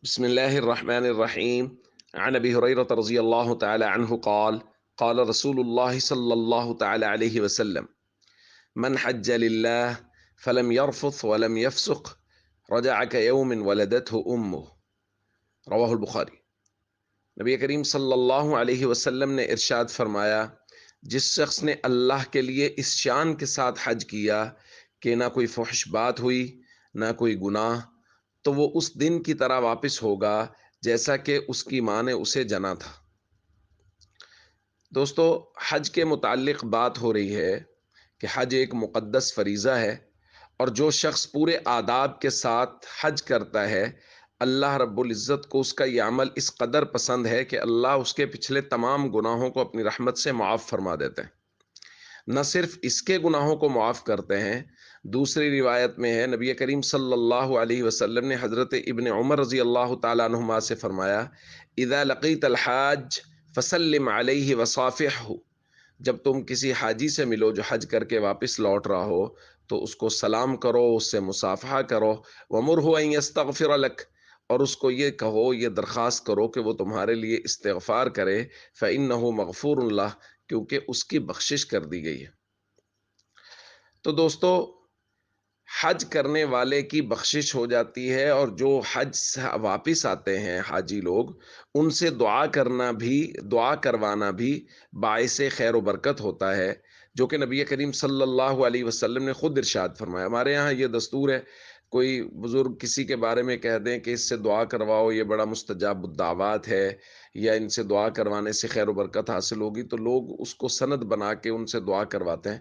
بسم الله الرحمن الرحيم. عن أبي هريرة رضي الله تعالى عنه قال قال رسول الله صلى الله تعالى عليه وسلم: من حج لله فلم يرفث ولم يفسق رجع كيوم ولدته أمه. رواہ البخاری۔ نبی کریم صلی اللہ علیہ وسلم نے ارشاد فرمایا، جس شخص نے اللہ کے لیے اس شان کے ساتھ حج کیا کہ نہ کوئی فحش بات ہوئی نہ کوئی گناہ، تو وہ اس دن کی طرح واپس ہوگا جیسا کہ اس کی ماں نے اسے جنا تھا۔ دوستو، حج کے متعلق بات ہو رہی ہے کہ حج ایک مقدس فریضہ ہے، اور جو شخص پورے آداب کے ساتھ حج کرتا ہے، اللہ رب العزت کو اس کا یہ عمل اس قدر پسند ہے کہ اللہ اس کے پچھلے تمام گناہوں کو اپنی رحمت سے معاف فرما دیتے ہیں۔ نہ صرف اس کے گناہوں کو معاف کرتے ہیں، دوسری روایت میں ہے نبی کریم صلی اللہ علیہ وسلم نے حضرت ابن عمر رضی اللہ تعالیٰ عنہما سے فرمایا، اذا لقیت الحاج فسلم علیہ وصافحہ، جب تم کسی حاجی سے ملو جو حج کر کے واپس لوٹ رہا ہو تو اس کو سلام کرو، اس سے مصافحہ کرو، ومرہ ان یستغفر لک، اور اس کو یہ کہو، یہ درخواست کرو کہ وہ تمہارے لیے استغفار کرے، فإنہ مغفور اللہ، کیونکہ اس کی بخشش کر دی گئی ہے۔ تو دوستو، حج کرنے والے کی بخشش ہو جاتی ہے، اور جو حج سے واپس آتے ہیں حاجی لوگ، ان سے دعا کروانا بھی باعث خیر و برکت ہوتا ہے، جو کہ نبی کریم صلی اللہ علیہ وسلم نے خود ارشاد فرمایا۔ ہمارے یہاں یہ دستور ہے، کوئی بزرگ کسی کے بارے میں کہہ دیں کہ اس سے دعا کرواؤ، یہ بڑا مستجاب الدعوات ہے، یا ان سے دعا کروانے سے خیر و برکت حاصل ہوگی، تو لوگ اس کو سند بنا کے ان سے دعا کرواتے ہیں۔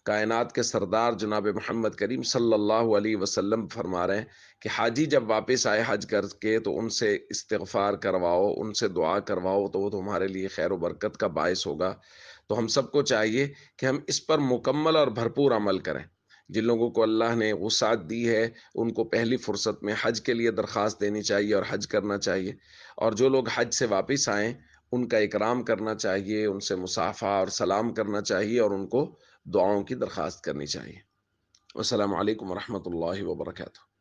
کائنات کے سردار جناب محمد کریم صلی اللہ علیہ وسلم فرما رہے ہیں کہ حاجی جب واپس آئے حج کر کے تو ان سے استغفار کرواؤ، ان سے دعا کرواؤ، تو وہ تمہارے لیے خیر و برکت کا باعث ہوگا۔ تو ہم سب کو چاہیے کہ ہم اس پر مکمل اور بھرپور عمل کریں۔ جن لوگوں کو اللہ نے وسعت دی ہے، ان کو پہلی فرصت میں حج کے لیے درخواست دینی چاہیے اور حج کرنا چاہیے، اور جو لوگ حج سے واپس آئیں ان کا اکرام کرنا چاہیے، ان سے مصافحہ اور سلام کرنا چاہیے، اور ان کو دعاؤں کی درخواست کرنی چاہیے۔ السلام علیکم ورحمۃ اللہ وبرکاتہ۔